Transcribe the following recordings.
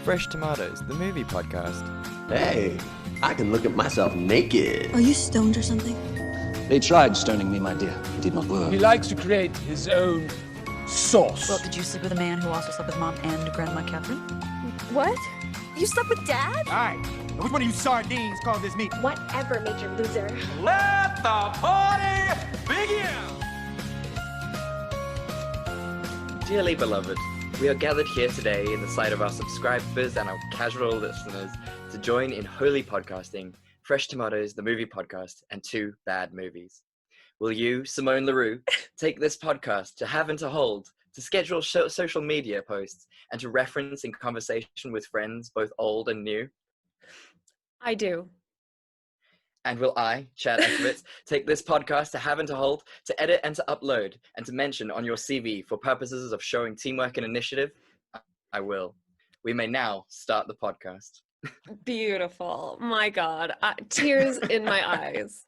Fresh Tomatoes, the movie podcast. Hey, I can look at myself naked. Are you stoned or something? They tried stoning me, my dear. It did not work. He likes to create his own sauce. Well, did you sleep with a man who also slept with Mom and Grandma Catherine? What? You slept with Dad? All right, now which one of you sardines called this meat? Whatever, Major Loser. Let the party begin! Dearly beloved, we are gathered here today in the sight of our subscribers and our casual listeners to join in holy podcasting, Fresh Tomatoes, the movie podcast, and 2 bad movies. Will you, Simone LaRue, take this podcast to have and to hold, to schedule social media posts, and to reference in conversation with friends, both old and new? I do. And will I, Chad Eckovitz, take this podcast to have and to hold, to edit and to upload, and to mention on your CV for purposes of showing teamwork and initiative? I will. We may now start the podcast. Beautiful. My God. Tears in my eyes.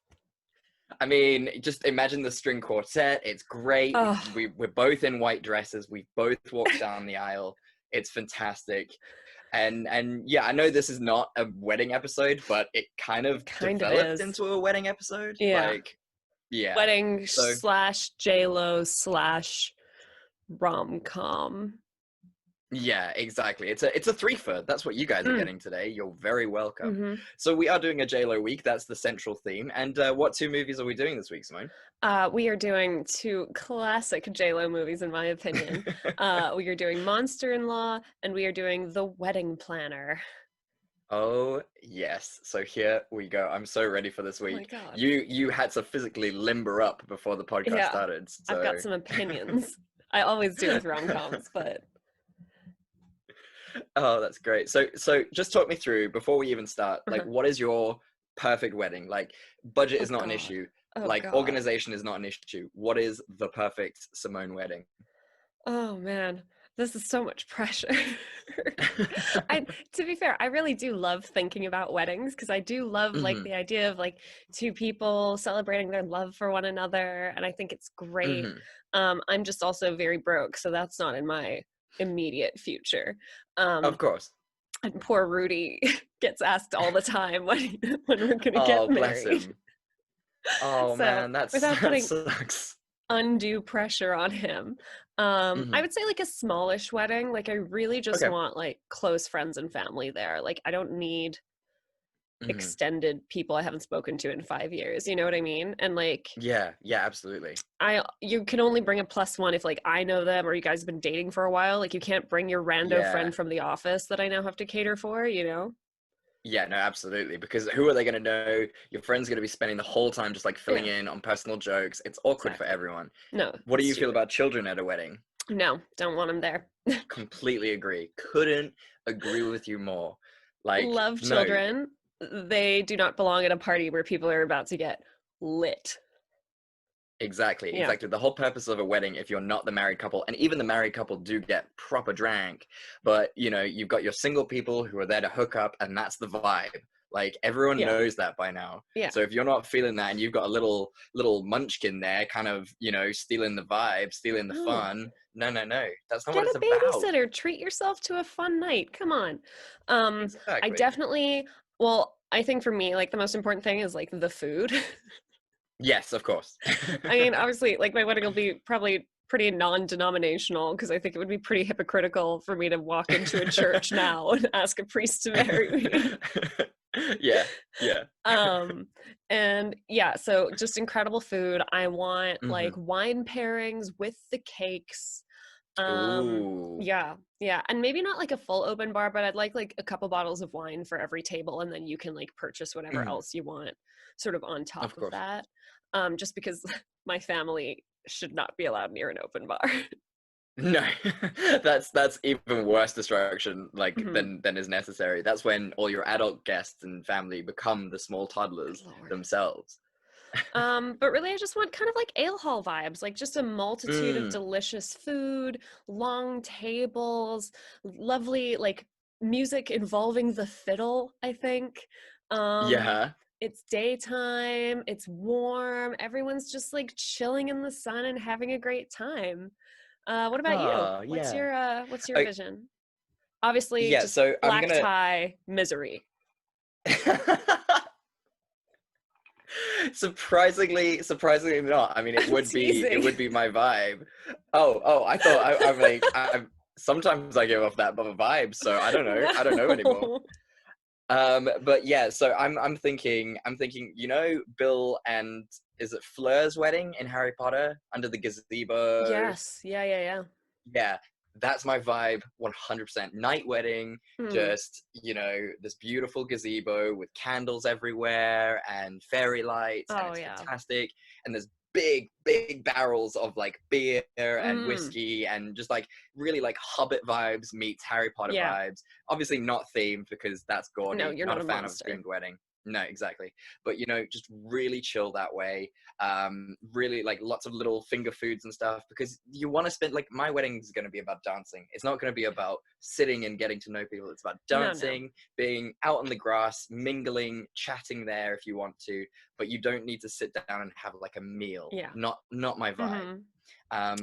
I mean, just imagine the string quartet. It's great. Oh. We're both in white dresses. We've both walked down the aisle. It's fantastic. And yeah, I know this is not a wedding episode, but it kind of developed into a wedding episode. Yeah. Wedding / J-Lo / rom-com. Yeah, exactly. It's a 3-fer. That's what you guys are getting today. You're very welcome. Mm-hmm. So we are doing a J-Lo week. That's the central theme. And what 2 movies are we doing this week, Simone? We are doing 2 classic J-Lo movies, in my opinion. We are doing Monster-in-Law, and we are doing The Wedding Planner. Oh, yes. So here we go. I'm so ready for this week. Oh my God. You had to physically limber up before the podcast started. So. I've got some opinions. I always do with rom-coms, but... Oh, that's great. So just talk me through, before we even start, like, what is your perfect wedding? Like, budget is not an issue. Organization is not an issue. What is the perfect Simone wedding? Oh, man. This is so much pressure. To be fair, I really do love thinking about weddings, because I do love like the idea of like 2 people celebrating their love for one another, and I think it's great. I'm just also very broke, so that's not in my immediate future. Of course. And poor Rudy gets asked all the time when we're gonna get married. Bless him. Oh, so, man, that sucks. Undue pressure on him. I would say like a smallish wedding. Like I really just want like close friends and family there. Like I don't need extended people I haven't spoken to in 5 years. You know what I mean? And like yeah, absolutely. You can only bring a +1 if like I know them or you guys have been dating for a while. Like you can't bring your rando friend from the office that I now have to cater for, you know? Yeah, no, absolutely. Because who are they going to know? Your friend's going to be spending the whole time just like filling in on personal jokes. It's awkward for everyone. No. What do you feel about children at a wedding? No, don't want them there. Completely agree. Couldn't agree with you more. Like, love children. They do not belong at a party where people are about to get lit. Exactly. The whole purpose of a wedding, if you're not the married couple, and even the married couple do get proper drank, but you know, you've got your single people who are there to hook up, and that's the vibe. Like everyone knows that by now. Yeah. So if you're not feeling that and you've got a little munchkin there kind of, you know, stealing the vibe, stealing the fun, no. That's not what it's about. Get a babysitter. Treat yourself to a fun night. Come on. Exactly. I think for me, like the most important thing is like the food. Yes, of course. I mean, obviously, like my wedding will be probably pretty non-denominational, because I think it would be pretty hypocritical for me to walk into a church now and ask a priest to marry me. Yeah. And yeah, so just incredible food. I want like wine pairings with the cakes. Yeah, and maybe not like a full open bar, but I'd like a couple bottles of wine for every table, and then you can like purchase whatever else you want sort of on top of that. Just because my family should not be allowed near an open bar. No, that's even worse distraction than is necessary. That's when all your adult guests and family become the small toddlers themselves. But really I just want kind of like ale hall vibes, like just a multitude of delicious food, long tables, lovely like music involving the fiddle, I think. It's daytime, it's warm, everyone's just like chilling in the sun and having a great time. What about you? What's your vision? Obviously, Yeah, just so I'm black gonna. tie, misery. Surprisingly not. I mean, it I'm would teasing. be my vibe. Oh, I thought I'm like sometimes I give off that vibe, so I don't know. I don't know anymore. No. But yeah, so I'm thinking, Bill and is it Fleur's wedding in Harry Potter under the gazebo? Yes. Yeah. Yeah, that's my vibe 100%. Night wedding, Hmm. just, this beautiful gazebo with candles everywhere and fairy lights, and Oh it's yeah. fantastic. And there's big barrels of like beer and Mm. whiskey and just like really like Hobbit vibes meets Harry Potter Yeah. vibes. Obviously not themed because that's No, gaudy. you're Not not a a fan of a monster. screamed wedding. No, exactly. But just really chill that way. Really like lots of little finger foods and stuff, because you want to spend, like, my wedding is going to be about dancing. It's not going to be about sitting and getting to know people. It's about No. dancing, being out on the grass, mingling, chatting there if you want to, but you don't need to sit down and have like a meal. Yeah. Not my vibe.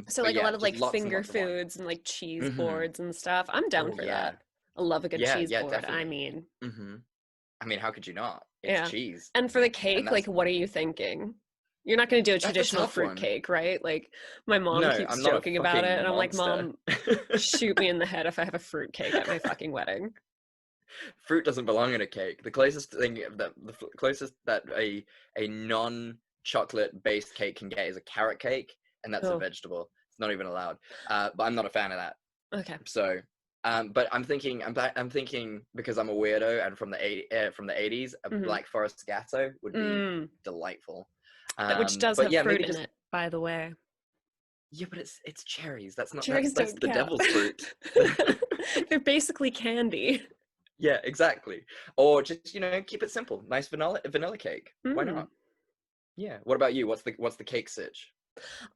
So But like a yeah, lot of just like lots and finger lots of wine. foods and like cheese Hmm. boards and stuff. I'm down Oh for yeah. that. I love a good cheese Yeah, board. I definitely. mean, Hmm. I mean, how could you not? It's yeah. cheese. And for the And cake, like, that's what are you thinking? You're not going to do a that's a traditional tough fruit one. cake, right? Like, my mom No, keeps I'm not a joking about it, fucking and I'm like, monster. Mom, shoot me in the head if I have a fruit cake at my fucking wedding. Fruit doesn't belong in a cake. The closest thing closest that a non-chocolate based cake can get is a carrot cake, and that's a Oh, vegetable. It's not even allowed. But I'm not a fan of that. okay. So, but I'm thinking because I'm a weirdo and from the 80s, a Hmm. Black Forest Gatto would be Mm. delightful. Which does But have yeah, fruit maybe in just it, by the way. yeah, but it's cherries. That's not Cherries that's don't the count. devil's fruit. They're basically candy. Yeah, exactly. Or just keep it simple. Nice vanilla cake. Why Mm. not? Yeah. What about you? What's the cake sitch?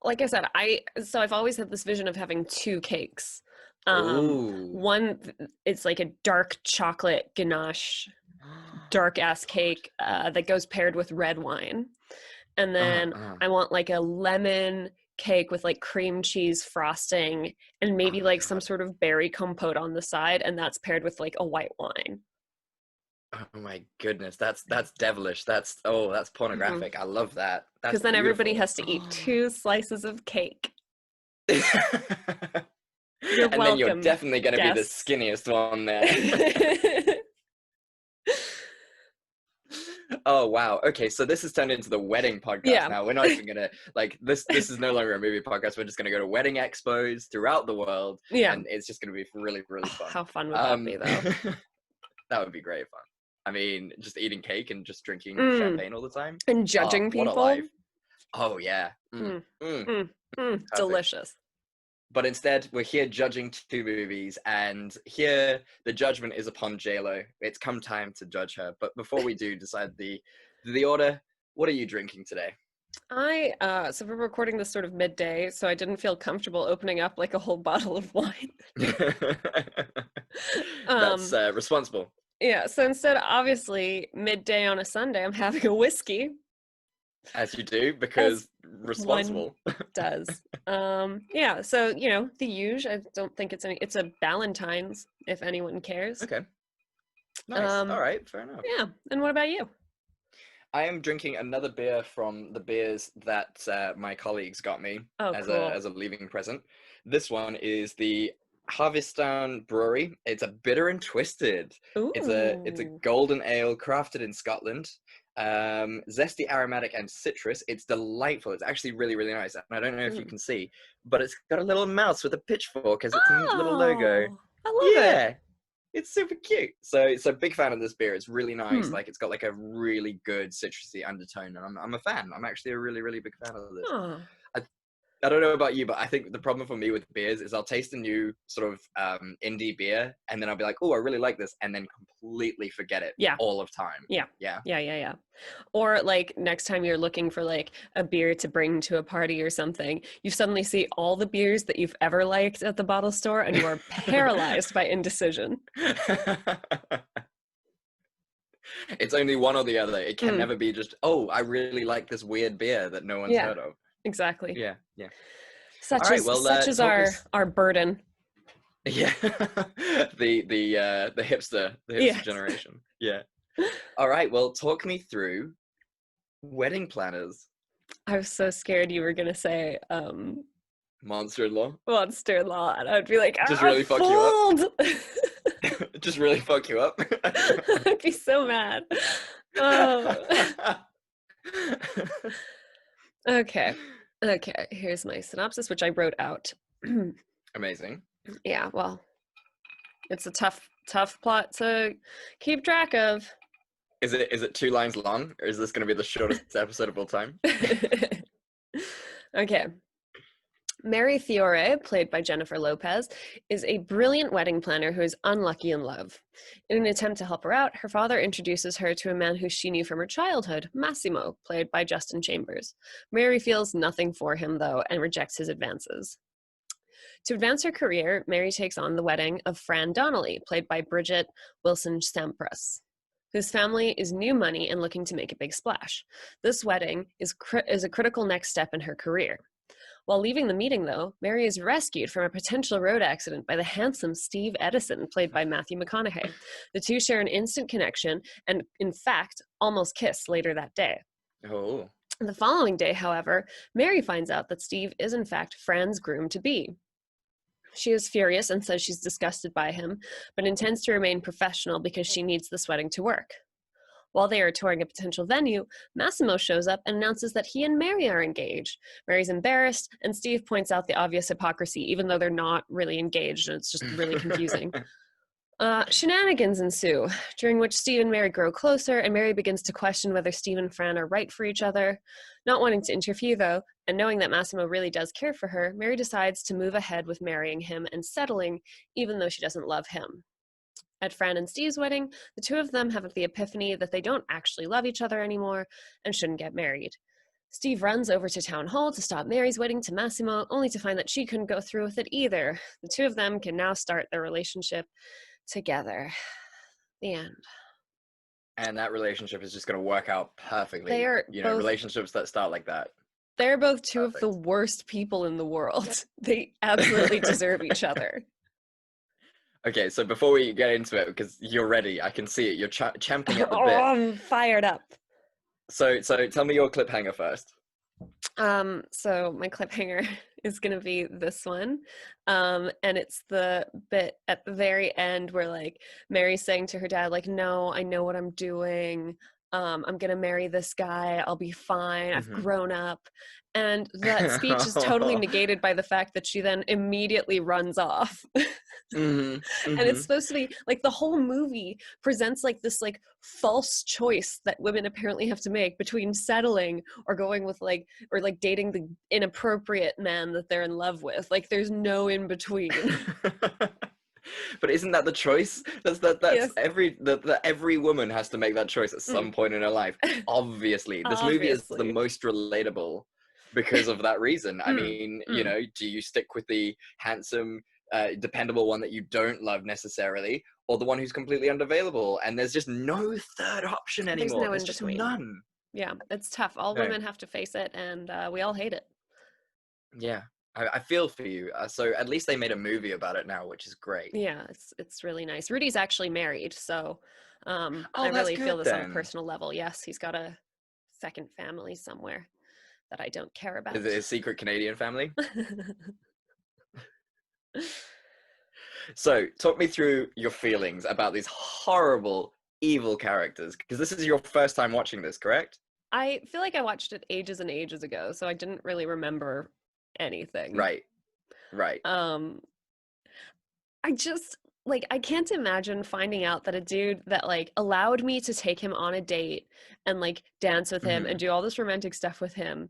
Like I said, I've always had this vision of having two cakes. Ooh. One, it's like a dark chocolate ganache, dark ass cake that goes paired with red wine. And then Uh-huh. I want like a lemon cake with like cream cheese frosting and Oh maybe my like some God. sort of berry compote on the side, and that's paired with like a white wine. Oh my goodness. That's devilish. That's pornographic. I love that. That's Because then everybody beautiful. has to eat two slices of cake. And You're then you're welcome, definitely going to be the guests. skinniest one there. Oh wow. Okay, so this has turned into the wedding podcast Yeah. now. We're not even gonna like this is no longer a movie podcast. We're just gonna go to wedding expos throughout the world, Yeah. and it's just gonna be really, really fun. How fun would that be, though? That would be great fun. I mean, just eating cake and just drinking Mm. champagne all the time. And Oh, judging what a people. life. Oh yeah. Mm. Perfect. Delicious. But instead, we're here judging two movies, and here the judgment is upon JLo. It's come time to judge her. But before we do decide the order, what are you drinking today? So we're recording this sort of midday, so I didn't feel comfortable opening up like a whole bottle of wine. That's responsible. Yeah, so instead, obviously, midday on a Sunday, I'm having a whiskey. As you do, because responsible. Does. Yeah, so, the usual. I don't think it's a Ballantine's, if anyone cares. Okay. Nice. All right, fair enough. Yeah, and what about you? I am drinking another beer from the beers that my colleagues got me as a leaving present. This one is the Harvesttown Brewery. It's a bitter and twisted. Ooh. It's a golden ale crafted in Scotland. Zesty, aromatic, and citrus. It's delightful. It's actually really, really nice. And I don't know if you can see, but it's got a little mouse with a pitchfork as its little logo. I love it. It's super cute. So big fan of this beer. It's really nice. Like, it's got like a really good citrusy undertone, and I'm a fan. I'm actually a really, really big fan of this. Oh. I don't know about you, but I think the problem for me with beers is I'll taste a new sort of indie beer, and then I'll be like, oh, I really like this, and then completely forget it all of time. Yeah. Or like next time you're looking for like a beer to bring to a party or something, you suddenly see all the beers that you've ever liked at the bottle store, and you are paralyzed by indecision. It's only one or the other. It can never be just, oh, I really like this weird beer that no one's heard of. Exactly. Yeah. Such is our burden. Yeah. The hipster Yes. generation. Yeah. All right. Well, talk me through wedding planners. I was so scared you were gonna say Monster-in-law. monster-in-law, and I'd be like, Just ah, really fuck you up. fooled. Just really fuck you up. I'd be so mad. Oh. Okay. Okay, here's my synopsis, which I wrote out. Amazing. Yeah, well, it's a tough plot to keep track of. Is it 2 lines long, or is this going to be the shortest episode of all time? Okay. Mary Fiore, played by Jennifer Lopez, is a brilliant wedding planner who is unlucky in love. In an attempt to help her out, her father introduces her to a man who she knew from her childhood, Massimo, played by Justin Chambers. Mary feels nothing for him, though, and rejects his advances. To advance her career, Mary takes on the wedding of Fran Donnelly, played by Bridget Wilson Sampras, whose family is new money and looking to make a big splash. This wedding is a critical next step in her career. While leaving the meeting, though, Mary is rescued from a potential road accident by the handsome Steve Edison, played by Matthew McConaughey. The two share an instant connection and, in fact, almost kiss later that day. Oh. The following day, however, Mary finds out that Steve is, in fact, Fran's groom-to-be. She is furious and says she's disgusted by him, but intends to remain professional because she needs this wedding to work. While they are touring a potential venue, Massimo shows up and announces that he and Mary are engaged. Mary's embarrassed, and Steve points out the obvious hypocrisy, even though they're not really engaged, and it's just really confusing. Shenanigans ensue, during which Steve and Mary grow closer, and Mary begins to question whether Steve and Fran are right for each other. Not wanting to interfere, though, and knowing that Massimo really does care for her, Mary decides to move ahead with marrying him and settling, even though she doesn't love him. At Fran and Steve's wedding, the two of them have the epiphany that they don't actually love each other anymore and shouldn't get married. Steve runs over to town hall to stop Mary's wedding to Massimo, only to find that she couldn't go through with it either. The two of them can now start their relationship together. The end. And that relationship is just going to work out perfectly. They are both, relationships that start like that. They're both two of the worst people in the world. They absolutely deserve each other. Okay, so before we get into it, because you're ready, I can see it. You're champing at the bit. I'm fired up. So tell me your cliffhanger first. So my cliffhanger is gonna be this one. And it's the bit at the very end where like Mary's saying to her dad, like, no, I know what I'm doing. I'm gonna marry this guy. I'll be fine. I've grown up. And that speech is totally negated by the fact that she then immediately runs off. And it's supposed to be like the whole movie presents like this like false choice that women apparently have to make between settling or going with like or like dating the inappropriate man that they're in love with. Like there's no in between. But isn't that the choice? That's yes. Every woman has to make that choice at some point in her life. Obviously, this movie is the most relatable because of that reason. I mean, you know, do you stick with the handsome, dependable one that you don't love necessarily, or the one who's completely unavailable? And there's just no third option anymore. There's just none. Yeah, it's tough. All women have to face it, and we all hate it. Yeah. I feel for you. So at least they made a movie about it now, which is great. Yeah, it's really nice. Rudy's actually married, so I really feel this on a personal level. Yes, he's got a second family somewhere that I don't care about. Is it his secret Canadian family? So talk me through your feelings about these horrible, evil characters, because this is your first time watching this, correct? I feel like I watched it ages and ages ago, so I didn't really remember anything. Right. I just like I can't imagine finding out that a dude that like allowed me to take him on a date and like dance with him and do all this romantic stuff with him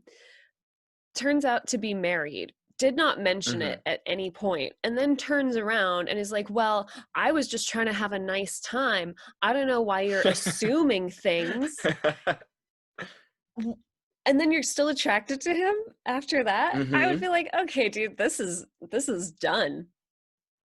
turns out to be married, did not mention it at any point, and then turns around and is like, well, I was just trying to have a nice time. I don't know why you're assuming things. And then you're still attracted to him after that? I would be like, okay, dude, this is done.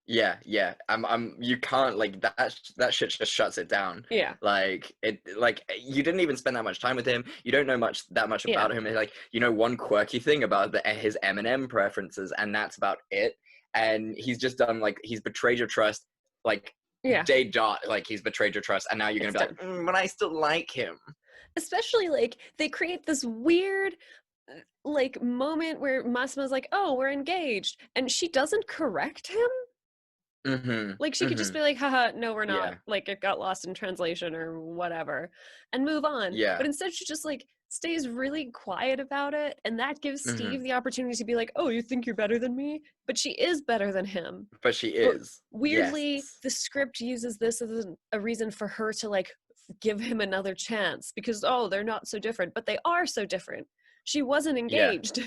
Yeah. You can't like that shit just shuts it down. Yeah. Like you didn't even spend that much time with him. You don't know that much about him. Like, you know, one quirky thing about his M&M preferences, and that's about it. and he's just done like he's betrayed your trust, like Yeah. day dot, like he's betrayed your trust, and now you're gonna It's be like, but I still like him. Especially like they create this weird like moment where Massimo's like, "Oh, we're engaged," and she doesn't correct him. Mm-hmm. Like she could just be like, haha, no, we're not. Yeah. Like it got lost in translation or whatever, and move on. Yeah. But instead she just like stays really quiet about it, and that gives Steve the opportunity to be like, oh, you think you're better than me? But she is better than him. But she is. Weirdly, Yes. the script uses this as a reason for her to like give him another chance because, oh, they're not so different, but they are so different. She wasn't engaged. Yeah.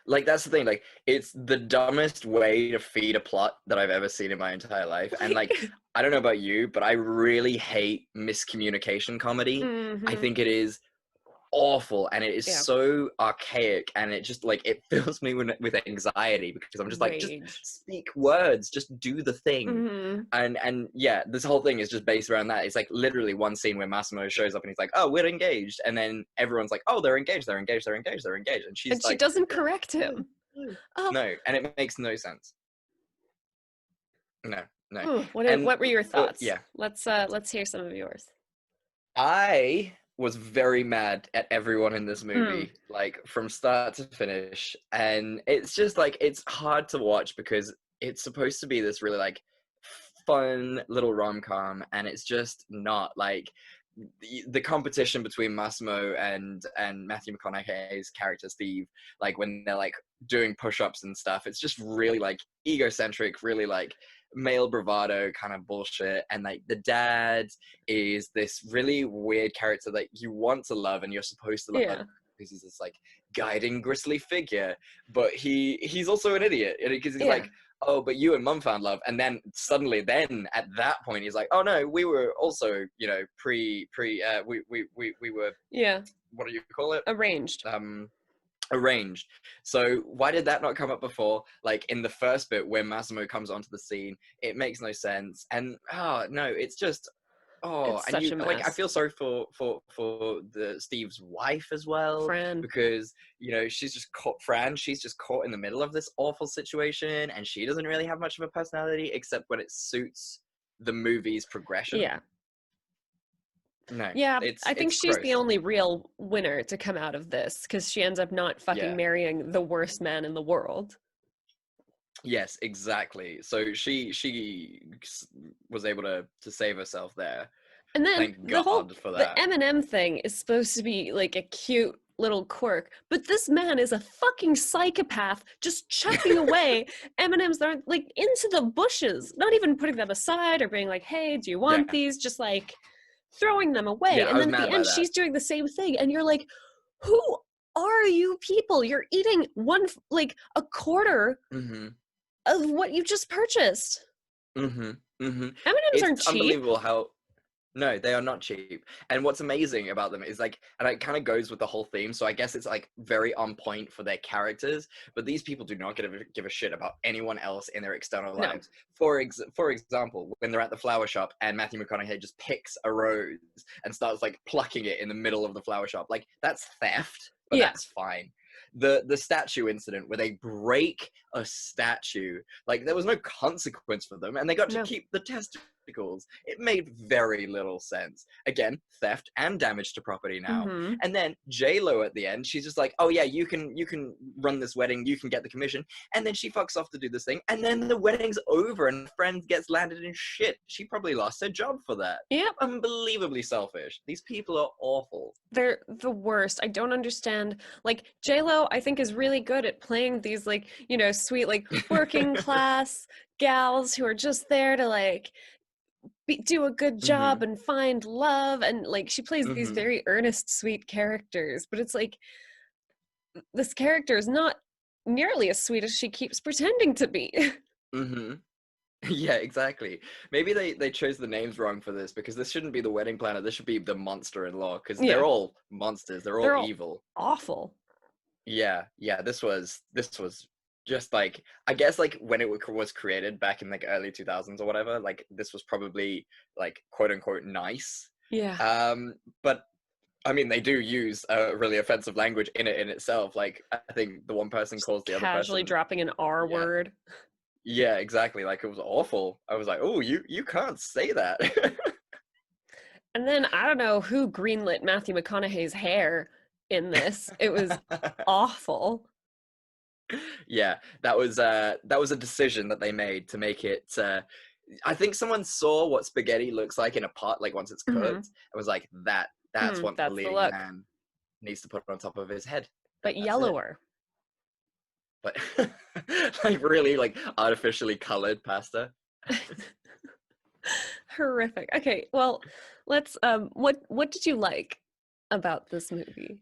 Like, that's the thing, like, it's the dumbest way to feed a plot that I've ever seen in my entire life. And, like, I don't know about you, but I really hate miscommunication comedy. I think it is awful, and it is so archaic, and it just, like, it fills me with anxiety because I'm just like, just speak words, just do the thing. And yeah, this whole thing is just based around that. It's like literally one scene where Massimo shows up and he's like, oh, we're engaged, and then everyone's like, oh, they're engaged, and she's And like, she doesn't correct him. no, and it makes no sense. No. What were your thoughts? Yeah, Let's hear some of yours. I was very mad at everyone in this movie, like from start to finish. And it's just like, it's hard to watch because it's supposed to be this really like fun little rom-com, and it's just not. Like the competition between Massimo and Matthew McConaughey's character Steve, like when they're like doing push-ups and stuff, it's just really like egocentric, really like male bravado kind of bullshit. And like the dad is this really weird character that you want to love and you're supposed to love because he's this like guiding gristly figure, but he's also an idiot because he's like, oh, but you and mum found love, and then suddenly at that point he's like, oh no, we were also, you know, we were what do you call it, arranged. So why did that not come up before? Like in the first bit where Massimo comes onto the scene, it makes no sense. And no, it's just it's such a mess. Like I feel sorry for the Steve's wife as well, Fran, because you know she's just caught in the middle of this awful situation, and she doesn't really have much of a personality except when it suits the movie's progression. I think she's the only real winner to come out of this, because she ends up not fucking marrying the worst man in the world. Yes, exactly. So she was able to save herself there. And then Thank God for that. The Eminem thing is supposed to be like a cute little quirk, but this man is a fucking psychopath, just chucking away M&Ms that aren't like into the bushes, not even putting them aside or being like, hey, do you want these? Just like throwing them away. And then at the end she's doing the same thing, and you're like, who are you people? You're eating a quarter of what you just purchased. M&Ms aren't cheap. Unbelievable how no, they are not cheap. And what's amazing about them is like, and it kind of goes with the whole theme, so I guess it's like very on point for their characters, but these people do not give a shit about anyone else in their external lives. For example, when they're at the flower shop and Matthew McConaughey just picks a rose and starts like plucking it in the middle of the flower shop, like that's theft, but that's fine. The statue incident where they break a statue, like there was no consequence for them, and they got to keep the testicles. It made very little sense. Again, theft and damage to property now. And then J-Lo at the end, she's just like, oh yeah, you can run this wedding, you can get the commission, and then she fucks off to do this thing, and then the wedding's over and friend gets landed in shit. She probably lost her job for that. Unbelievably selfish. These people are awful. They're the worst. I don't understand. Like J-Lo, I think, is really good at playing these like, you know, sweet like working class gals who are just there to like do a good job and find love, and like she plays these very earnest, sweet characters, but it's like this character is not nearly as sweet as she keeps pretending to be. Yeah, exactly. Maybe they chose the names wrong for this, because this shouldn't be the wedding planner, this should be the monster-in-law, because they're all monsters, they're all evil, awful. Yeah, this was just like, I guess like when it was created back in like early 2000s or whatever, like this was probably like quote unquote nice. But I mean, they do use really offensive language in it in itself. Like, I think the one person calls the other Casually person. dropping an R Yeah. word. Yeah, exactly. Like, it was awful. I was like, oh, you can't say that. And then I don't know who greenlit Matthew McConaughey's hair in this. It was awful. Yeah, that was a decision that they made to make it. I think someone saw what spaghetti looks like in a pot, like once it's cooked, Mhm. and was like, that's what the That's the leading look. man needs to put on top of his head. But That's it. yellower. But like really like artificially colored pasta. Horrific. Okay, well, let's what did you like about this movie?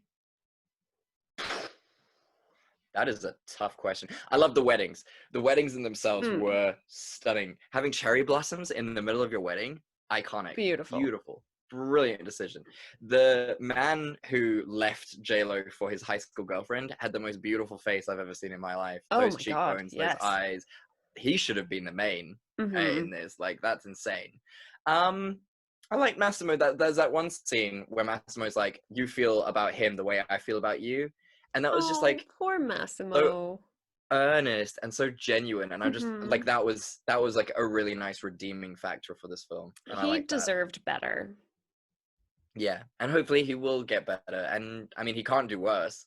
That is a tough question. I love the weddings. The weddings in themselves Mm. were stunning. Having cherry blossoms in the middle of your wedding, iconic. Beautiful. Beautiful. Brilliant decision. The man who left J-Lo for his high school girlfriend had the most beautiful face I've ever seen in my life. Oh Those my God, cheekbones, yes. those eyes. He should have been the main Mhm. in this. Like, that's insane. I like Massimo. There's that one scene where Massimo's like, you feel about him the way I feel about you. And that was just like poor Massimo. earnest and so genuine, and I just Mhm. like that was like a really nice redeeming factor for this film, and I He like that. deserved better. Yeah, and hopefully he will get better, and I mean he can't do worse.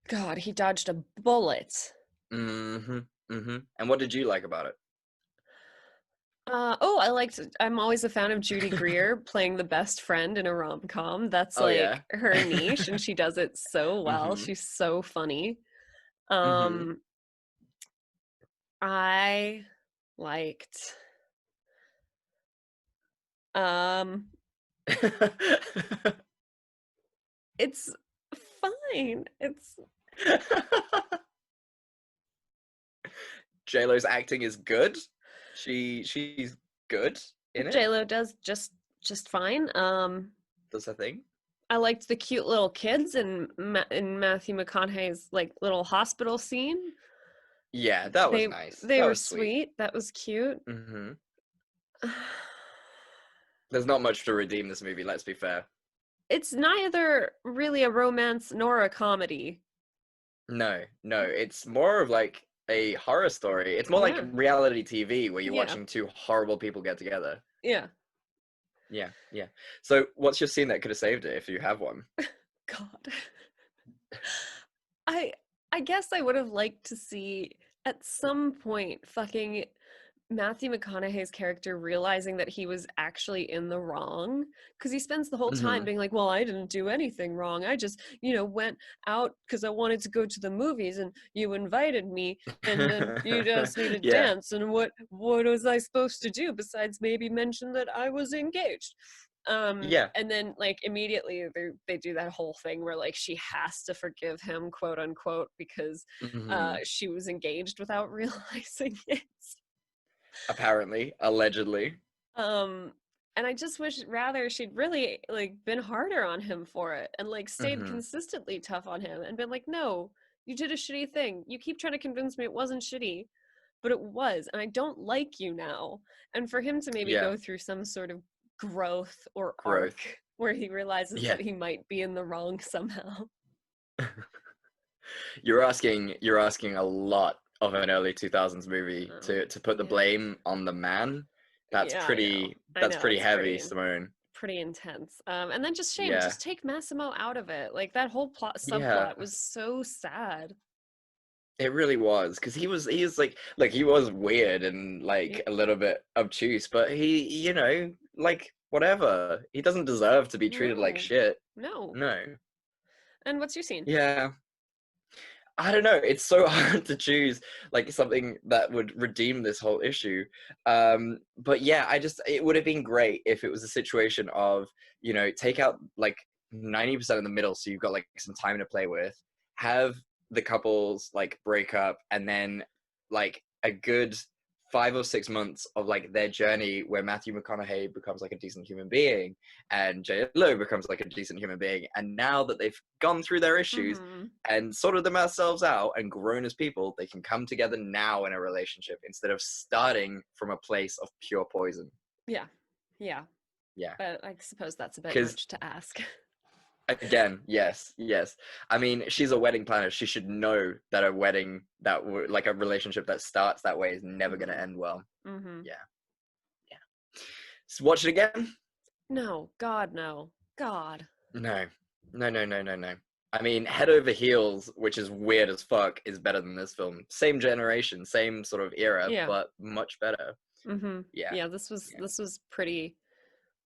God, he dodged a bullet. And what did you like about it? I'm always a fan of Judy Greer playing the best friend in a rom-com. That's Oh, like yeah. her niche, and she does it so well. Mhm. She's so funny. Mhm. I liked it's fine. It's J-Lo's acting is good. She's good in it. J-Lo does just fine. Does her thing. I liked the cute little kids in Matthew McConaughey's like little hospital scene. Yeah, that was nice. They That were was sweet. That was cute. There's not much to redeem this movie, let's be fair. It's neither really a romance nor a comedy. No, it's more of like a horror story. It's more like Yeah. reality TV where you're Yeah. watching two horrible people get together. Yeah. Yeah. So what's your scene that could have saved it if you have one? God. I guess I would have liked to see at some point fucking Matthew McConaughey's character realizing that he was actually in the wrong, because he spends the whole time being like, well, I didn't do anything wrong. I just, went out because I wanted to go to the movies and you invited me and then you asked me to Yeah. dance, and what was I supposed to do besides maybe mention that I was engaged? Yeah. And then like immediately they do that whole thing where like she has to forgive him, quote unquote, because she was engaged without realizing it. Apparently, allegedly. And I just wish rather she'd really like been harder on him for it and like stayed consistently tough on him and been like, no, you did a shitty thing. You keep trying to convince me it wasn't shitty, but it was, and I don't like you now. And for him to maybe go through some sort of growth or arc where he realizes that he might be in the wrong somehow. You're asking a lot of an early 2000s movie to put the blame on the man. That's pretty heavy, Simone. Pretty intense. And then just shame, just take Massimo out of it. Like that whole subplot was so sad. It really was, because he was like he was weird and like a little bit obtuse, but he like whatever. He doesn't deserve to be treated like shit. No. And what's your scene? Yeah. I don't know. It's so hard to choose like something that would redeem this whole issue. But yeah, it would have been great if it was a situation of, take out like 90% in the middle, so you've got like some time to play with, have the couples like break up, and then like a good 5 or 6 months of like their journey where Matthew McConaughey becomes like a decent human being and J-Lo becomes like a decent human being, and now that they've gone through their issues and sorted themselves out and grown as people, they can come together now in a relationship instead of starting from a place of pure poison. Yeah. But I suppose that's a bit much to ask. Again, yes, yes. I mean, she's a wedding planner. She should know that a wedding like a relationship that starts that way is never going to end well. Mm-hmm. Yeah, yeah. So watch it again? No, God, no. God. No, no, no, no, no, no. I mean, Head Over Heels, which is weird as fuck, is better than this film. Same generation, same sort of era, Yeah. but much better. Mm-hmm. Yeah. Yeah, this was pretty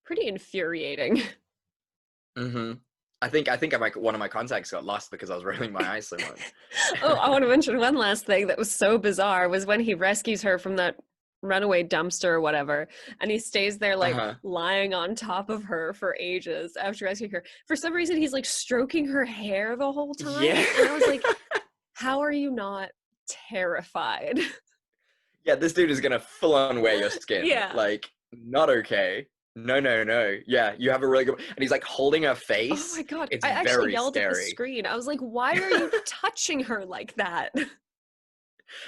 infuriating. Mm-hmm. I think one of my contacts got lost because I was rolling my eyes so much. Oh, I want to mention one last thing that was so bizarre was when he rescues her from that runaway dumpster or whatever, and he stays there like lying on top of her for ages after rescuing her. For some reason, he's like stroking her hair the whole time. Yeah. And I was like, how are you not terrified? Yeah, this dude is gonna full on wear your skin. Yeah. Like, not okay. No, no, no. Yeah, you have a really good, and he's like holding her face. Oh my God. It's I actually very yelled at the scary. screen. I was like, why are you touching her like that?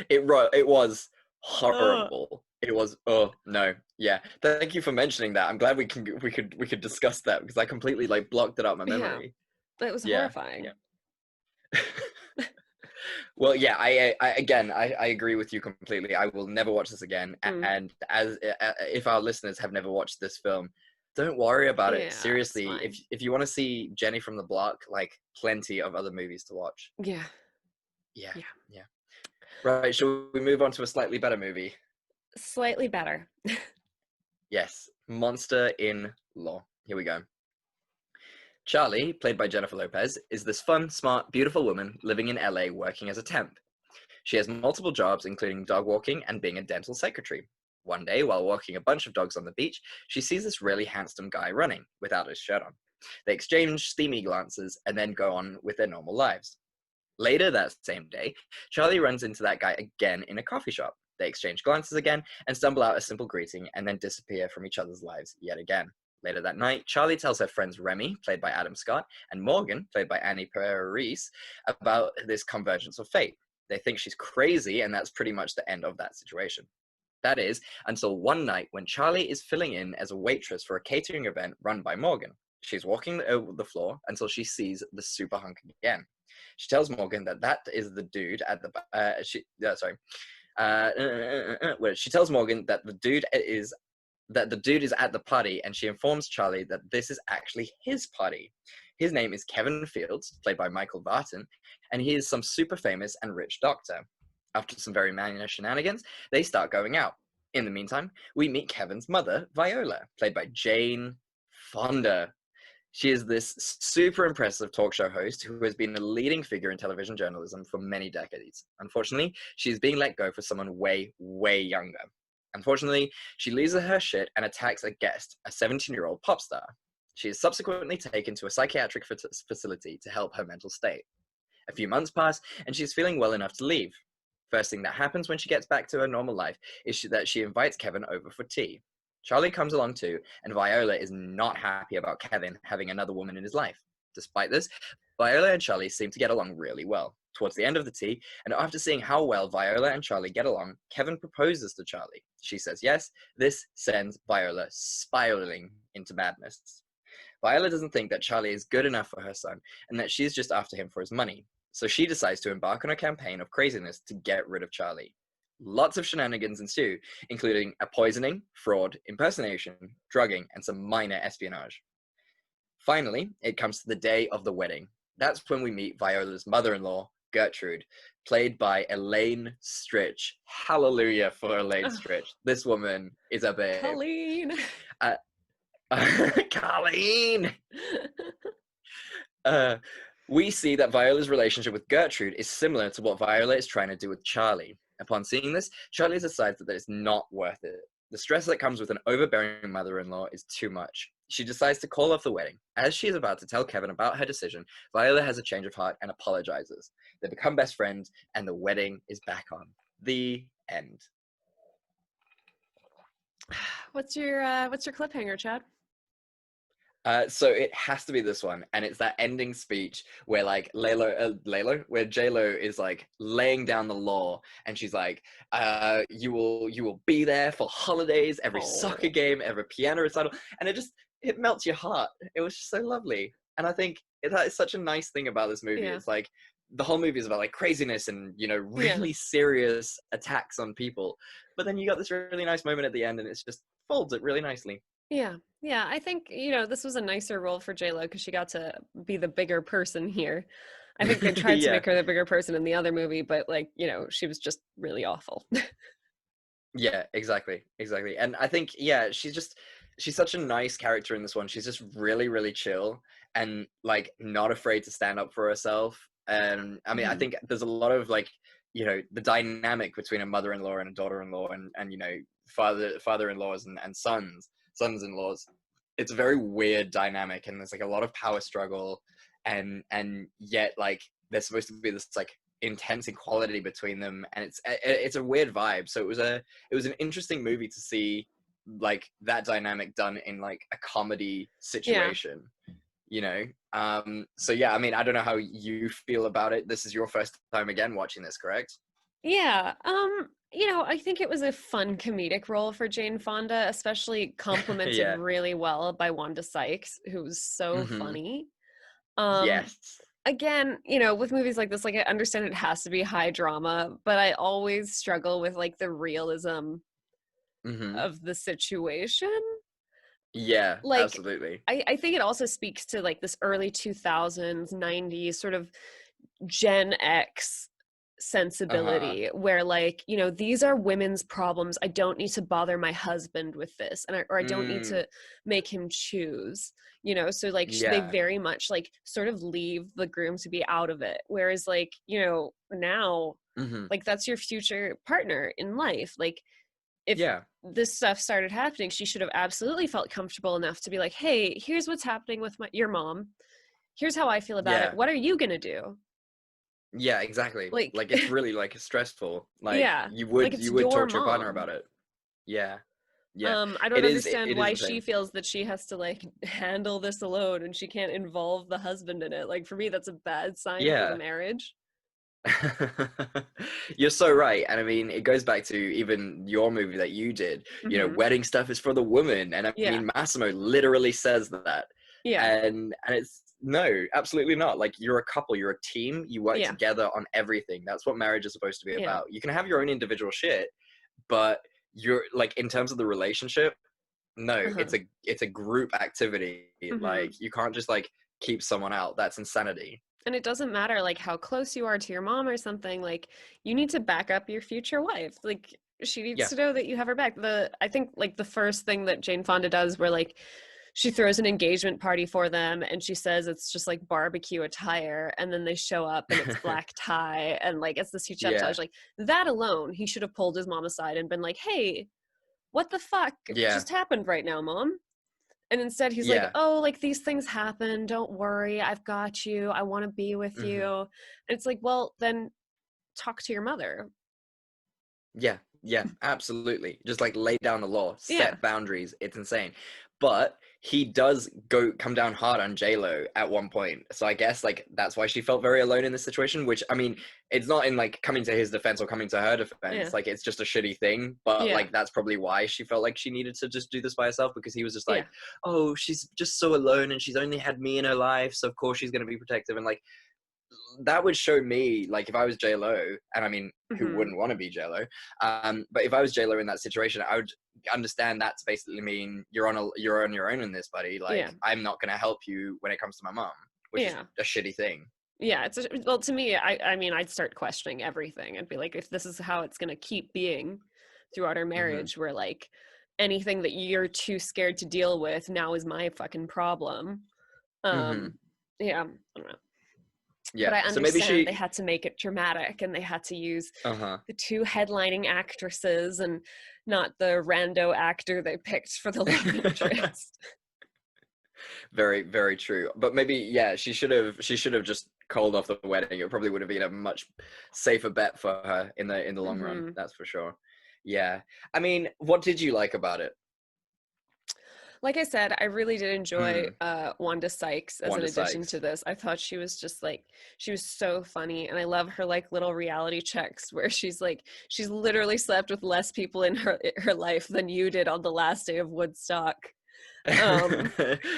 It was horrible. It was, oh no. Yeah. Thank you for mentioning that. I'm glad we could discuss that because I completely like blocked it out my memory. That was Yeah, horrifying. yeah. Well, yeah, I again, I agree with you completely. I will never watch this again. And as if our listeners have never watched this film, don't worry about it. Seriously, if you want to see Jenny from the Block, like plenty of other movies to watch. Yeah. Yeah. Right, shall we move on to a slightly better movie? Slightly better. Yes, Monster in Law. Here we go. Charlie, played by Jennifer Lopez, is this fun, smart, beautiful woman living in LA working as a temp. She has multiple jobs, including dog walking and being a dental secretary. One day, while walking a bunch of dogs on the beach, she sees this really handsome guy running, without his shirt on. They exchange steamy glances and then go on with their normal lives. Later that same day, Charlie runs into that guy again in a coffee shop. They exchange glances again and stumble out a simple greeting and then disappear from each other's lives yet again. Later that night, Charlie tells her friends Remy, played by Adam Scott, and Morgan, played by Annie Paris, about this convergence of fate. They think she's crazy, and that's pretty much the end of that situation. That is, until one night when Charlie is filling in as a waitress for a catering event run by Morgan. She's walking over the floor until she sees the super hunk again. She tells Morgan that is the dude at the she tells Morgan that the dude is at the party, and she informs Charlie that this is actually his party. His name is Kevin Fields, played by Michael Barton, and he is some super famous and rich doctor. After some very minor shenanigans, they start going out. In the meantime, we meet Kevin's mother, Viola, played by Jane Fonda. She is this super impressive talk show host who has been a leading figure in television journalism for many decades. Unfortunately, she is being let go for someone way, way younger. Unfortunately, she loses her shit and attacks a guest, a 17-year-old pop star. She is subsequently taken to a psychiatric facility to help her mental state. A few months pass, and she's feeling well enough to leave. First thing that happens when she gets back to her normal life is that she invites Kevin over for tea. Charlie comes along too, and Viola is not happy about Kevin having another woman in his life. Despite this, Viola and Charlie seem to get along really well. Towards the end of the tea, and after seeing how well Viola and Charlie get along, Kevin proposes to Charlie. She says yes. This sends Viola spiraling into madness. Viola doesn't think that Charlie is good enough for her son, and that she's just after him for his money. So she decides to embark on a campaign of craziness to get rid of Charlie. Lots of shenanigans ensue, including a poisoning, fraud, impersonation, drugging, and some minor espionage. Finally, it comes to the day of the wedding. That's when we meet Viola's mother-in-law, Gertrude, played by Elaine Stritch. Hallelujah for Elaine Stritch. This woman is a babe. Colleen. Colleen! We see that Viola's relationship with Gertrude is similar to what Viola is trying to do with Charlie. Upon seeing this, Charlie decides that it's not worth it. The stress that comes with an overbearing mother-in-law is too much. She decides to call off the wedding. As she is about to tell Kevin about her decision, Viola has a change of heart and apologizes. They become best friends, and the wedding is back on. The end. What's your cliffhanger, Chad? So it has to be this one, and it's that ending speech where like where J-Lo is like laying down the law, and she's like, you will be there for holidays, every soccer game, every piano recital, and it melts your heart. It was just so lovely. And I think that is such a nice thing about this movie. Yeah. It's like the whole movie is about like craziness and, you know, Yeah. really serious attacks on people. But then you got this really nice moment at the end and it's just folds it really nicely. Yeah. Yeah. I think, you know, this was a nicer role for J-Lo because she got to be the bigger person here. I think they tried to Yeah. make her the bigger person in the other movie, but like, you know, she was just really awful. Yeah, exactly. And I think, yeah, she's such a nice character in this one. She's just really, really chill and like not afraid to stand up for herself. And I mean, I think there's a lot of like, you know, the dynamic between a mother-in-law and a daughter-in-law and you know, father-in-laws and sons-in-laws. It's a very weird dynamic and there's like a lot of power struggle and yet like there's supposed to be this like intense equality between them and it's a weird vibe. So it was an interesting movie to see like that dynamic done in like a comedy situation. You know, so yeah, I mean, I don't know how you feel about it. This is your first time again watching this, correct? Yeah. You know, I think it was a fun comedic role for Jane Fonda, especially complemented Yeah. really well by Wanda Sykes, who was so funny. Yes. Again, you know, with movies like this, like I understand it has to be high drama, but I always struggle with like the realism of the situation. Yeah, Like, absolutely. I think it also speaks to like this early 2000s, 90s sort of Gen X sensibility where like, you know, these are women's problems. I don't need to bother my husband with this or I don't need to make him choose, you know. So like they very much like sort of leave the groom to be out of it, whereas like, you know, now like that's your future partner in life. Like if this stuff started happening, she should have absolutely felt comfortable enough to be like, hey, here's what's happening with your mom, here's how I feel about it, what are you gonna do? Yeah, exactly. Like it's really like stressful. Like yeah, you like would it's you would your talk to your partner mom. about it. Yeah. I don't understand It is why insane. she feels that she has to like handle this alone and she can't involve the husband in it. Like for me, that's a bad sign for the marriage. You're so right. And I mean, it goes back to even your movie that you did, you know, wedding stuff is for the woman. And I mean, Massimo literally says that. Yeah. And it's no, absolutely not. Like you're a couple, you're a team, you work together on everything. That's what marriage is supposed to be about. You can have your own individual shit, but you're like in terms of the relationship, no, it's a group activity. Like you can't just like keep someone out. That's insanity. And it doesn't matter like how close you are to your mom or something, like you need to back up your future wife. Like she needs to know that you have her back. I think like the first thing that Jane Fonda does where like she throws an engagement party for them and she says it's just like barbecue attire and then they show up and it's black tie and like it's this huge chef like that alone he should have pulled his mom aside and been like, hey, what the fuck just happened right now, mom? And instead he's like, oh, like these things happen, don't worry, I've got you, I want to be with you. And it's like, well, then talk to your mother. Yeah, absolutely. Just like lay down the law, set boundaries. It's insane. But he does come down hard on J-Lo at one point. So I guess like that's why she felt very alone in this situation, which I mean, it's not in like coming to his defense or coming to her defense. Like it's just a shitty thing. But like that's probably why she felt like she needed to just do this by herself, because he was just like, oh, she's just so alone and she's only had me in her life. So of course she's going to be protective. And like, that would show me, like, if I was J-Lo, and I mean, who wouldn't want to be J-Lo? But if I was J-Lo in that situation, I would understand that to basically mean you're on your own in this, buddy. Like, I'm not going to help you when it comes to my mom, which is a shitty thing. Yeah, well, to me, I mean, I'd start questioning everything. I'd be like, if this is how it's going to keep being throughout our marriage, where like anything that you're too scared to deal with now is my fucking problem. Yeah, I don't know. Yeah, but I understand so maybe they had to make it dramatic and they had to use the two headlining actresses and not the rando actor they picked for the love interest. Very, very true. But maybe, she should have just called off the wedding. It probably would have been a much safer bet for her in the long run. That's for sure. Yeah. I mean, what did you like about it? Like I said, I really did enjoy Wanda Sykes as an addition to this. I thought she was just like, she was so funny. And I love her like little reality checks where she's like, she's literally slept with less people in her life than you did on the last day of Woodstock. Um,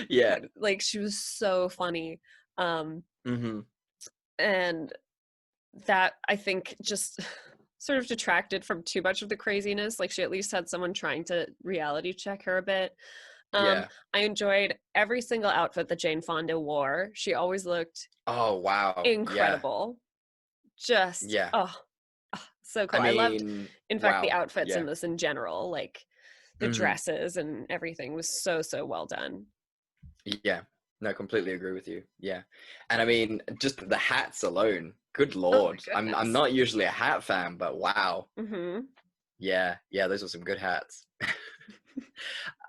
Yeah. like she was so funny. Um, Hmm. and that I think just sort of detracted from too much of the craziness. Like she at least had someone trying to reality check her a bit. Um, Yeah. I enjoyed every single outfit that Jane Fonda wore. She always looked Oh, wow. Yeah. incredible. Just Yeah. so I cool. I loved, mean, in fact, the wow. outfits in Yeah. this in general, like the Hmm. dresses and everything was so well done. Yeah. No, completely agree with you. Yeah. And I mean, just the hats alone. Good Oh my Lord. I'm goodness. not usually a hat fan, but wow. Mm-hmm. Yeah. Yeah, those were some good hats.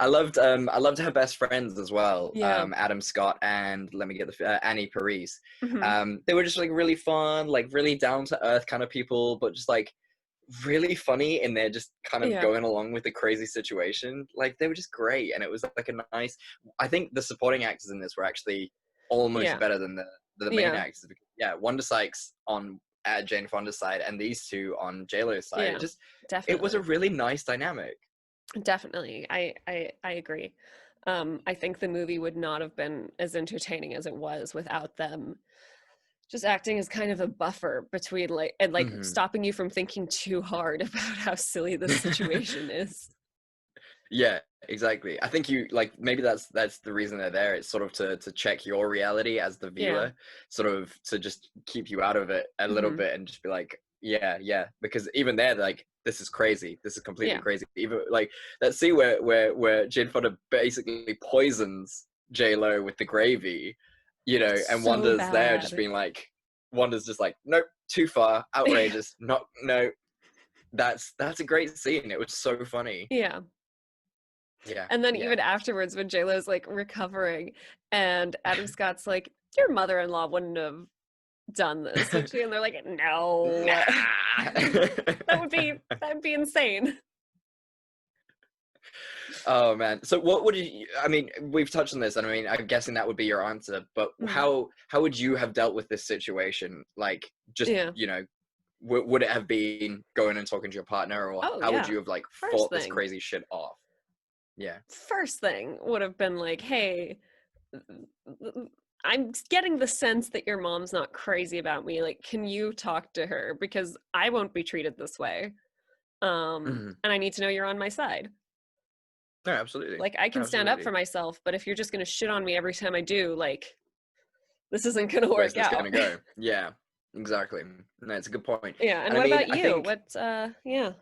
I loved her best friends as well. Yeah. Adam Scott and let me get the Annie Paris. Mm-hmm. They were just like really fun, like really down to earth kind of people, but just like really funny and they're just kind of Yeah. going along with the crazy situation. Like they were just great and it was like a nice, I think the supporting actors in this were actually almost Yeah. better than the main Yeah. actors. Yeah, Wanda Sykes on Jane Fonda's side and these two on JLo's side. Yeah. It was a Definitely. really nice dynamic. Definitely. I agree. I think the movie would not have been as entertaining as it was without them just acting as kind of a buffer between like and like Hmm. stopping you from thinking too hard about how silly this situation is. Yeah, exactly. I think you like maybe that's the reason they're there. It's sort of to check your reality as the Yeah. viewer, sort of to just keep you out of it a little Hmm. bit and just be like, yeah, yeah. Because even they're like, this is crazy. This is completely Yeah. crazy. Even like that scene where Jane Fonda basically poisons J Lo with the gravy, and So Wanda's there just bad. being like, Wanda's just like, nope, too far, outrageous, not no. That's a great scene. It was so funny. Yeah. Yeah, And then yeah. even afterwards when JLo's like recovering and Adam Scott's like, your mother-in-law wouldn't have done this, would she? And they're like, no. Nah. That would be insane. Oh man. So what would you? I mean, we've touched on this, and I mean, I'm guessing that would be your answer. But Mhm. how would you have dealt with this situation? Like, just Yeah. would it have been going and talking to your partner, or Oh how would yeah. you have like First fought this thing. crazy shit off? Yeah. First thing would have been like, hey, I'm getting the sense that your mom's not crazy about me. Like, can you talk to her? Because I won't be treated this way. Hmm. And I need to know you're on my side. No, absolutely. Like, I can stand up for Absolutely. myself, but if you're just gonna shit on me every time I do, like, this isn't gonna Where's work this gonna out. go? Yeah. Exactly. No, it's a good point. Yeah, and And I what mean, about I you? think. Yeah,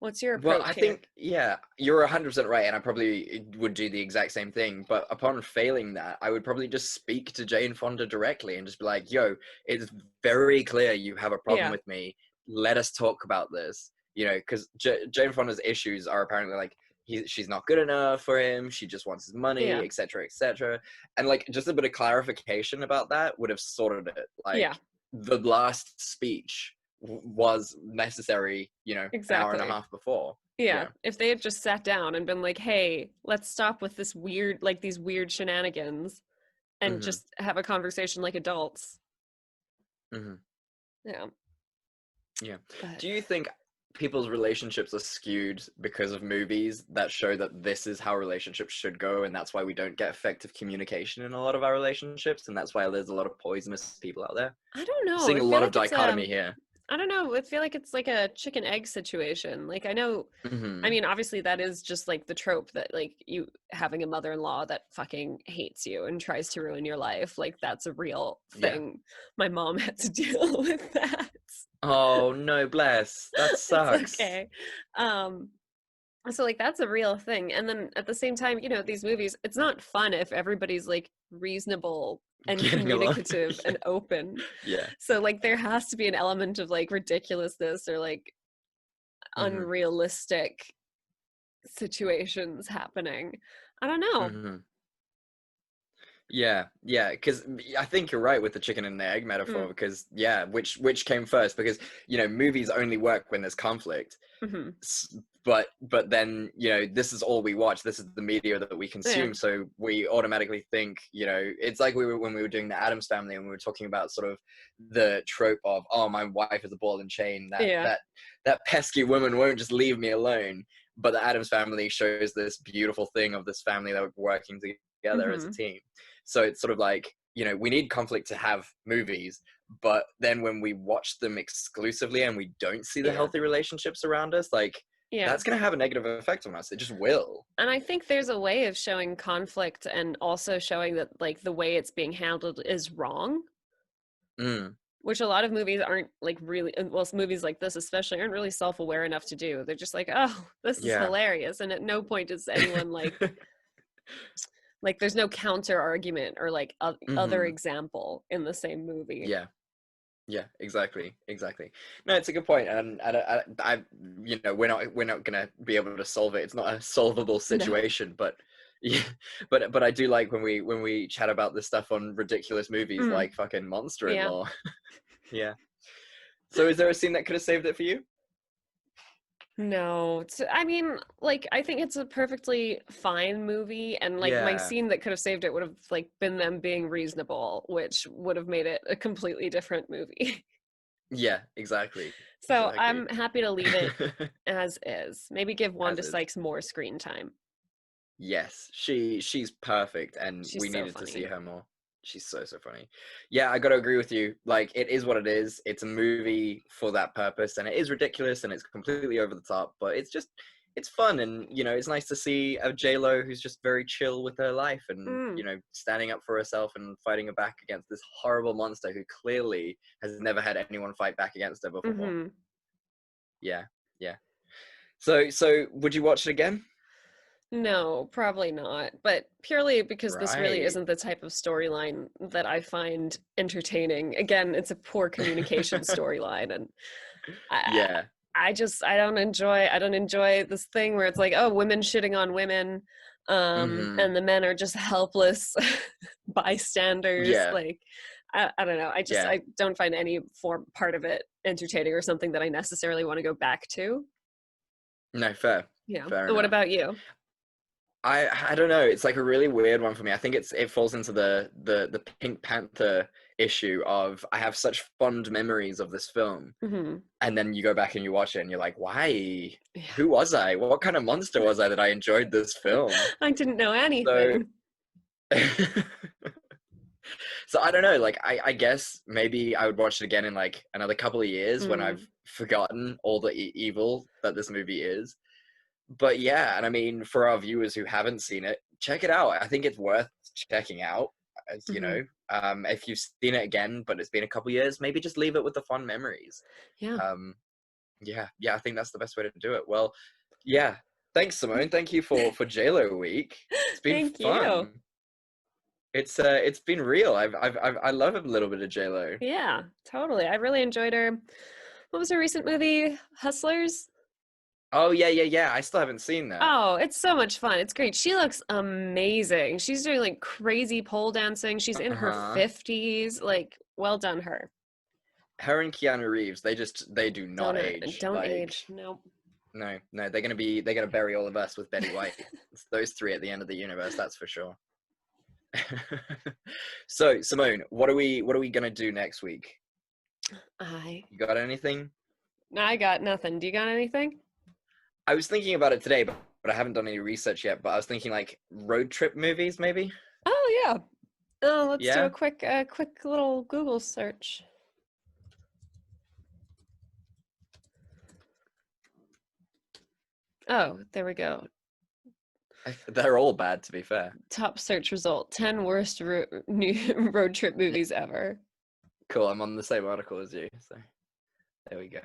what's your Well, I approach here? think, yeah, you're 100% right, and I probably would do the exact same thing. But upon failing that, I would probably just speak to Jane Fonda directly and just be like, yo, it's very clear you have a problem Yeah, with me. Let us talk about this. Because Jane Fonda's issues are apparently like, she's not good enough for him, she just wants his money, yeah, etc., etc. And like, just a bit of clarification about that would have sorted it. Like, yeah, the last speech was necessary, an hour and a exactly. half before. Yeah, Yeah. if they had just sat down and been like, "Hey, let's stop with this weird, like these weird shenanigans, and Hmm. just have a conversation like adults." Hmm. Yeah, Yeah. but Do you think people's relationships are skewed because of movies that show that this is how relationships should go, and that's why we don't get effective communication in a lot of our relationships, and that's why there's a lot of poisonous people out there? I don't know. Seeing I a feel lot of like it's dichotomy here. I don't know. I feel like it's like a chicken egg situation. Like I know, I Hmm. mean, obviously that is just like the trope that like you having a mother-in-law that fucking hates you and tries to ruin your life. Like that's a real Yeah. thing. My mom had to deal with that. Oh no, bless. That It's sucks. okay. Um, so like that's a real thing. And then at the same time, these movies, it's not fun if everybody's like reasonable and Getting along. communicative Yeah. and open. Yeah. So like there has to be an element of like ridiculousness or like Hmm. unrealistic situations happening. I don't know. Hmm. Yeah, yeah, because I think you're right with the chicken and the egg metaphor. Mm, Because yeah, which came first? Because movies only work when there's conflict. hmm. But then this is all we watch. This is the media that we Yeah, consume. So we automatically think it's like when we were doing the Addams Family and we were talking about sort of the trope of, oh, my wife is a ball and chain. That yeah, that that pesky woman won't just leave me alone. but the Addams Family shows this beautiful thing of this family that were working together as a team. So it's sort of like, you know, we need conflict to have movies, but then when we watch them exclusively and we don't see the healthy relationships around us, like, that's going to have a negative effect on us. It just will. And I think there's a way of showing conflict and also showing that, like, the way it's being handled is wrong. Which a lot of movies aren't, like, really, well, movies like this especially aren't really self-aware enough to do. They're just like, oh, this is hilarious. And at no point is anyone like, like, there's no counter argument or like other example in the same movie. Yeah, exactly. No, it's a good point, and I you know, we're not gonna be able to solve it. It's not a solvable situation, but yeah, but I do like when we chat about this stuff on ridiculous movies like fucking Monster-in-Law. Yeah. So, is there a scene that could have saved it for you? No, I mean, like, I think it's a perfectly fine movie, and like my scene that could have saved it would have like been them being reasonable, which would have made it a completely different movie. Yeah, exactly. So I'm happy to leave it as is. Maybe give Wanda Sykes more screen time. Yes, she's perfect, and we so needed to see funny. her more. She's so funny. Yeah, I gotta agree with you. Like, it is what it is. It's a movie for that purpose, and it is ridiculous, and it's completely over the top, but it's fun, and, you know, it's nice to see a J-Lo who's just very chill with her life, and, you know, standing up for herself and fighting back against this horrible monster who clearly has never had anyone fight back against her before. Yeah. So would you watch it again? No, probably not. But purely because this really Right. isn't the type of storyline that I find entertaining. Again, it's a poor communication storyline, and I don't enjoy this thing where it's like, oh, women shitting on women, and the men are just helpless bystanders. Like, I don't know. I don't find any part of it entertaining or something that I necessarily want to go back to. No, fair. Yeah. Fair What enough. about you? I don't know. It's like a really weird one for me. I think it falls into the Pink Panther issue of, I have such fond memories of this film, and then you go back and you watch it and you're like, why? Who was I? What kind of monster was I that I enjoyed this film? I didn't know anything. So I don't know. Like, I guess maybe I would watch it again in like another couple of years when I've forgotten all the evil that this movie is. But yeah, and I mean, for our viewers who haven't seen it, check it out. I think it's worth checking out. As you know, if you've seen it again, but it's been a couple years, maybe just leave it with the fond memories. Yeah. Yeah. I think that's the best way to do it. Well, yeah. Thanks, Simone. Thank you for J-Lo week. It's been fun. You. It's been real. I love a little bit of J-Lo. Yeah, totally. I really enjoyed her. What was her recent movie? Hustlers? Oh, yeah. I still haven't seen that. Oh, it's so much fun. It's great. She looks amazing. She's doing like crazy pole dancing. She's in her 50s. Like, well done, her. Her and Keanu Reeves, they do not age. Don't age. Nope. No, they're gonna bury all of us with Betty White. It's those three at the end of the universe, that's for sure. So, Simone, what are we gonna do next week? You got anything? I got nothing. Do you got anything? I was thinking about it today, but I haven't done any research yet. But I was thinking like road trip movies, maybe. Oh yeah. Let's do a quick little Google search. Oh, there we go. They're all bad, to be fair. Top search result: 10 worst road trip movies ever. Cool. I'm on the same article as you, so there we go.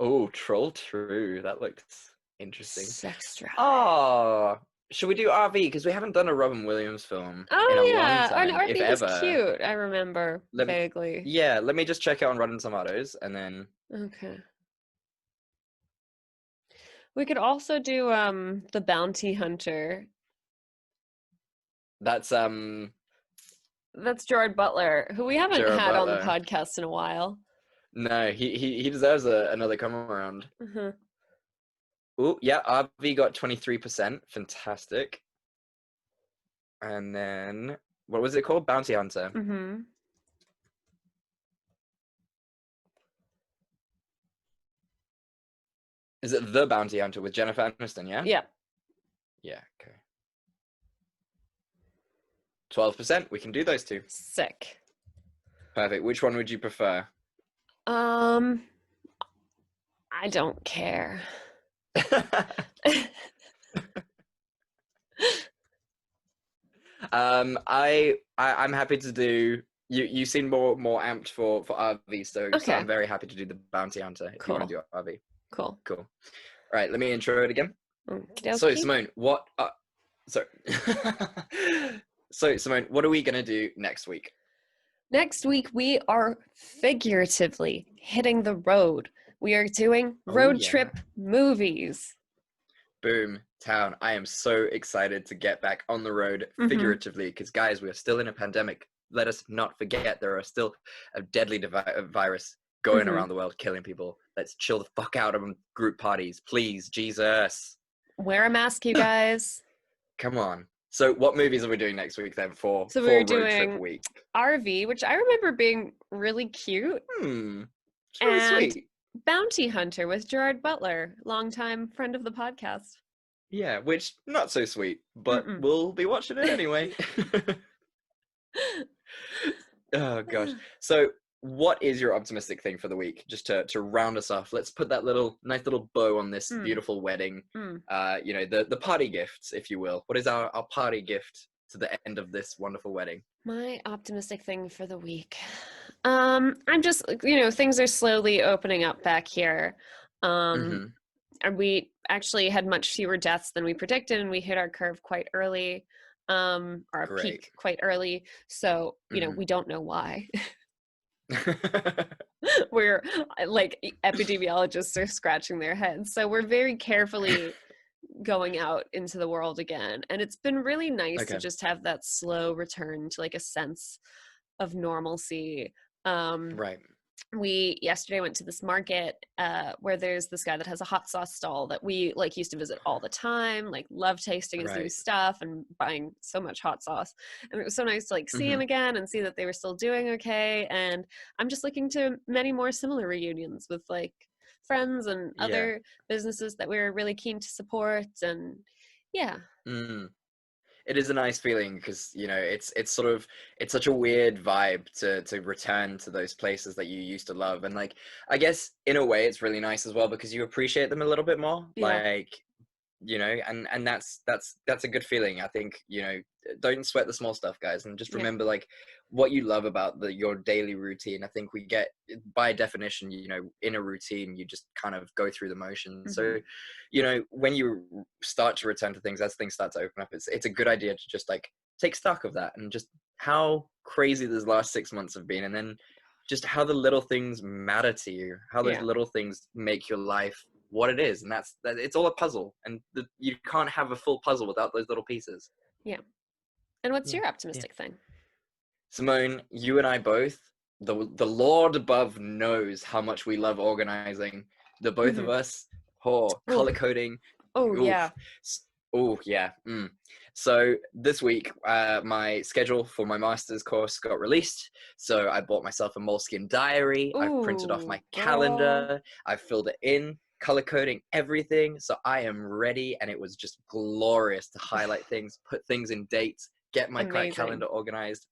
Oh, Troll True. That looks interesting. Sex drive. Oh, should we do RV? Because we haven't done a Robin Williams film in a long time, RV was cute. I remember vaguely. Yeah, let me just check it on Rotten Tomatoes, and then. Okay. We could also do The Bounty Hunter. That's Gerard Butler, who we haven't had on the podcast in a while. No, he deserves another come around. Oh, yeah, RV got 23%. Fantastic. And then, what was it called? Bounty Hunter. Is it The Bounty Hunter with Jennifer Aniston? Yeah. Yeah. Yeah. Okay. 12%. We can do those two. Sick. Perfect. Which one would you prefer? I don't care. I'm happy to do. You seem more amped for RV, so Okay. I'm very happy to do the Bounty Hunter if you want to do RV. Cool. Cool. All right, let me intro it again. Okey-dokey. So Simone, what? So Simone, what are we gonna do next week? Next week, we are figuratively hitting the road. We are doing road trip movies. Boom town. I am so excited to get back on the road figuratively because, guys, we are still in a pandemic. Let us not forget there are still a deadly virus going around the world killing people. Let's chill the fuck out of group parties, please. Jesus. Wear a mask, you guys. Come on. So what movies are we doing next week then for we're road doing trip week? RV, which I remember being really cute. It's really And sweet. Bounty Hunter with Gerard Butler, longtime friend of the podcast. Yeah, which not so sweet, but we'll be watching it anyway. Oh gosh. So what is your optimistic thing for the week? Just to round us off, let's put that nice little bow on this beautiful wedding. The party gifts, if you will. What is our party gift to the end of this wonderful wedding? My optimistic thing for the week. I'm just, things are slowly opening up back here. And we actually had much fewer deaths than we predicted, and we hit our curve quite early, or our peak quite early. So, we don't know why. We're like, epidemiologists are scratching their heads. So we're very carefully going out into the world again. And it's been really nice to just have that slow return to like a sense of normalcy. Right. We yesterday went to this market where there's this guy that has a hot sauce stall that we like used to visit all the time, like love tasting his new stuff and buying so much hot sauce. And it was so nice to like see him again and see that they were still doing okay. And I'm just looking to many more similar reunions with like friends and other businesses that we're really keen to support. And it is a nice feeling because it's such a weird vibe to return to those places that you used to love, and like I guess in a way it's really nice as well because you appreciate them a little bit more. And that's a good feeling. I think don't sweat the small stuff, guys, and just remember like what you love about your daily routine. I think we get, by definition, in a routine you just kind of go through the motions. So when you start to return to things, as things start to open up, it's a good idea to just like take stock of that and just how crazy these last 6 months have been, and then just how the little things matter to you, how those little things make your life what it is. And that's it's all a puzzle, and you can't have a full puzzle without those little pieces. And what's your optimistic thing? Simone, you and I both, the Lord above knows how much we love organizing. The both of us, color coding. So this week, my schedule for my master's course got released. So I bought myself a Moleskine diary. I printed off my calendar. I filled it in, color coding everything. So I am ready, and it was just glorious to highlight things, put things in dates, get my calendar organized.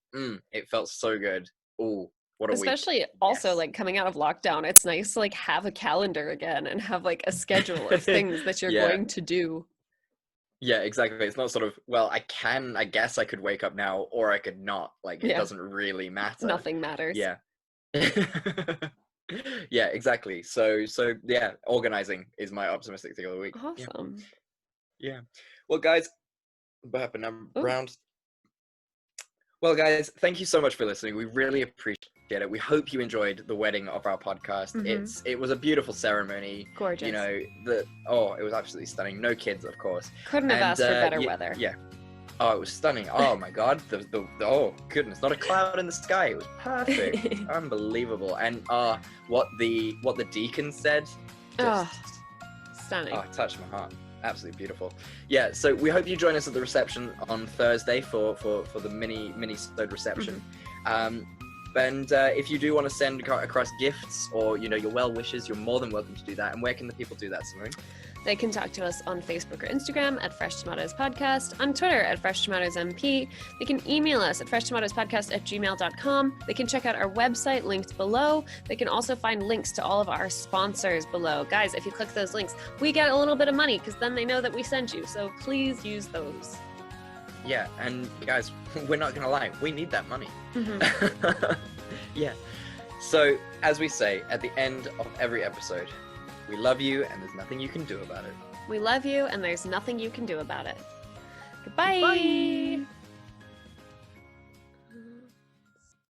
It felt so good. What a week. Especially also like coming out of lockdown, it's nice to like have a calendar again and have like a schedule of things that you're going to do. Yeah, exactly. It's not sort of, well, I guess I could wake up now, or I could not. Like, it doesn't really matter. Nothing matters. Yeah. Yeah, exactly. So yeah, organizing is my optimistic thing of the week. Awesome. Yeah. Well, guys, round. Well, guys, thank you so much for listening. We really appreciate it. We hope you enjoyed the wedding of our podcast. It was a beautiful ceremony. Gorgeous. It was absolutely stunning. No kids, of course. Couldn't have asked for better weather. Yeah. Oh, it was stunning. Oh my God. Oh goodness, not a cloud in the sky. It was perfect. Unbelievable. And what the deacon said. Stunning. Oh, it touched my heart. Absolutely beautiful. Yeah, so we hope you join us at the reception on Thursday for the mini reception. And if you do want to send across gifts or, your well wishes, you're more than welcome to do that. And where can the people do that, Simone? They can talk to us on Facebook or Instagram at Fresh Tomatoes Podcast, on Twitter at Fresh Tomatoes MP. They can email us at freshtomatoespodcast@gmail.com. They can check out our website linked below. They can also find links to all of our sponsors below. Guys, if you click those links, we get a little bit of money because then they know that we sent you. So please use those. Yeah, and guys, we're not going to lie. We need that money. Mm-hmm. Yeah. So, as we say at the end of every episode, we love you and there's nothing you can do about it. We love you and there's nothing you can do about it. Goodbye. Bye.